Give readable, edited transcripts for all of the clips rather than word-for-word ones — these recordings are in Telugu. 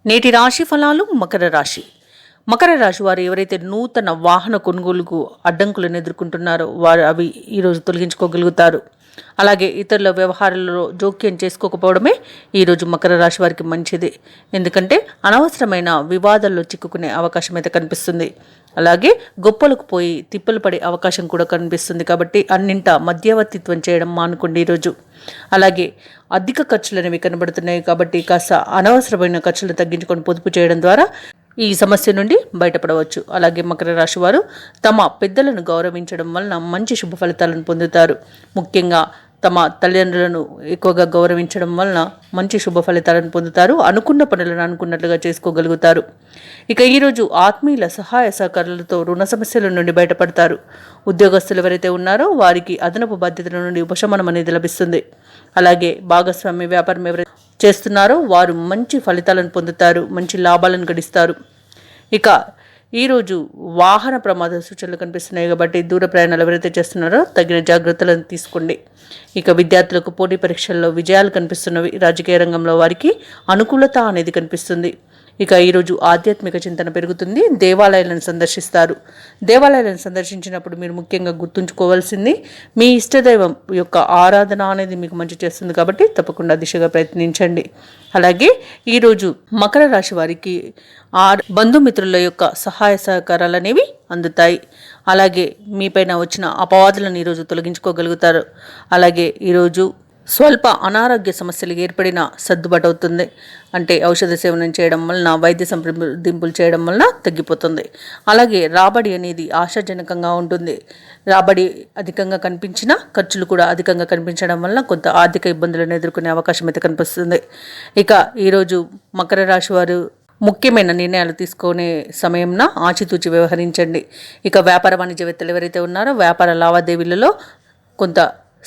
నేటి రాశి ఫలాలు. మకర రాశి వారు ఎవరైతే నూతన వాహన కొనుగోలుకు అడ్డంకులను ఎదుర్కొంటున్నారో వారు అవి ఈరోజు తొలగించుకోగలుగుతారు. అలాగే ఇతరుల వ్యవహారాలలో జోక్యం చేసుకోకపోవడమే ఈరోజు మకర రాశి వారికి మంచిది. ఎందుకంటే అనవసరమైన వివాదాల్లో చిక్కుకునే అవకాశం అయితే కనిపిస్తుంది. అలాగే గొప్పలకు పోయి తిప్పలు పడే అవకాశం కూడా కనిపిస్తుంది. కాబట్టి అన్నింటా మధ్యవర్తిత్వం చేయడం మానుకోండి ఈరోజు. అలాగే అధిక ఖర్చులు అనేవి కనబడుతున్నాయి కాబట్టి కాస్త అనవసరమైన ఖర్చులు తగ్గించుకొని పొదుపు చేయడం ద్వారా ఈ సమస్య నుండి బయటపడవచ్చు. అలాగే మకర రాశి వారు తమ పెద్దలను గౌరవించడం వలన మంచి శుభ ఫలితాలను పొందుతారు. ముఖ్యంగా తమ తల్లిదండ్రులను ఎక్కువగా గౌరవించడం వలన మంచి శుభ ఫలితాలను పొందుతారు. అనుకున్న పనులను అనుకున్నట్లుగా చేసుకోగలుగుతారు. ఇక ఈరోజు ఆత్మీయుల సహాయ సహకారాలతో రుణ సమస్యల నుండి బయటపడతారు. ఉద్యోగస్తులు ఎవరైతే ఉన్నారో వారికి అదనపు బాధ్యతల నుండి ఉపశమనం అనేది లభిస్తుంది. అలాగే భాగస్వామ్య వ్యాపారం ఎవరైతే చేస్తున్నారో వారు మంచి ఫలితాలను పొందుతారు, మంచి లాభాలను గడిస్తారు. ఇక ఈరోజు వాహన ప్రమాద సూచనలు కనిపిస్తున్నాయి కాబట్టి దూర ప్రయాణాలు ఎవరైతే చేస్తున్నారో తగిన జాగ్రత్తలను తీసుకోండి. ఇక విద్యార్థులకు పోటీ పరీక్షల్లో విజయాలు కనిపిస్తున్నవి. రాజకీయ రంగంలో వారికి అనుకూలత అనేది కనిపిస్తుంది. ఇక ఈరోజు ఆధ్యాత్మిక చింతన పెరుగుతుంది. దేవాలయాలను సందర్శిస్తారు. దేవాలయాలను సందర్శించినప్పుడు మీరు ముఖ్యంగా గుర్తుంచుకోవాల్సింది మీ ఇష్టదైవం యొక్క ఆరాధన అనేది మీకు మంచి చేస్తుంది కాబట్టి తప్పకుండా దిశగా ప్రయత్నించండి. అలాగే ఈరోజు మకర రాశి వారికి బంధుమిత్రుల యొక్క సహాయ సహకారాలు అనేవి అందుతాయి. అలాగే మీపైన వచ్చిన అపవాదులను ఈరోజు తొలగించుకోగలుగుతారు. అలాగే ఈరోజు స్వల్ప అనారోగ్య సమస్యలు ఏర్పడిన సర్దుబాటు అవుతుంది. అంటే ఔషధ సేవనం చేయడం వలన, వైద్య సంప్రదింపులు చేయడం వలన తగ్గిపోతుంది. అలాగే రాబడి అనేది ఆశాజనకంగా ఉంటుంది. రాబడి అధికంగా కనిపించినా ఖర్చులు కూడా అధికంగా కనిపించడం వలన కొంత ఆర్థిక ఇబ్బందులను ఎదుర్కొనే అవకాశం అయితే కనిపిస్తుంది. ఇక ఈరోజు మకర రాశి వారు ముఖ్యమైన నిర్ణయాలు తీసుకునే సమయంలో ఆచితూచి వ్యవహరించండి. ఇక వ్యాపార వాణిజ్యవేత్తలు ఎవరైతే ఉన్నారో వ్యాపార లావాదేవీలలో కొంత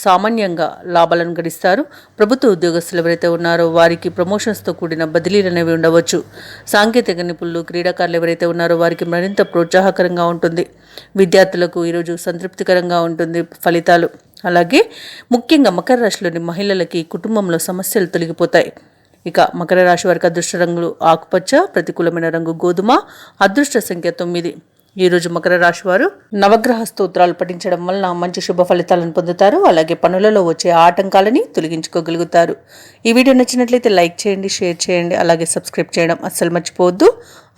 సామాన్యంగా లాభాలను గడిస్తారు. ప్రభుత్వ ఉద్యోగస్తులు ఎవరైతే ఉన్నారో వారికి ప్రమోషన్స్తో కూడిన బదిలీలు అనేవి ఉండవచ్చు. సాంకేతిక నిపుణులు, క్రీడాకారులు ఎవరైతే ఉన్నారో వారికి మరింత ప్రోత్సాహకరంగా ఉంటుంది. విద్యార్థులకు ఈరోజు సంతృప్తికరంగా ఉంటుంది ఫలితాలు. అలాగే ముఖ్యంగా మకర రాశిలోని మహిళలకి కుటుంబంలో సమస్యలు తొలగిపోతాయి. ఇక మకర రాశి వారికి అదృష్ట రంగులు ఆకుపచ్చ, ప్రతికూలమైన రంగు గోధుమ, అదృష్ట సంఖ్య 9. ఈరోజు మకర రాశి వారు నవగ్రహ స్తోత్రాలు పఠించడం వలన మంచి శుభ ఫలితాలను పొందుతారు. అలాగే పనులలో వచ్చే ఆటంకాలని తొలగించుకోగలుగుతారు. ఈ వీడియో నచ్చినట్లయితే లైక్ చేయండి, షేర్ చేయండి, అలాగే సబ్స్క్రైబ్ చేయడం అస్సలు మర్చిపోవద్దు.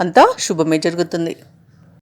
అంతా శుభమే జరుగుతుంది.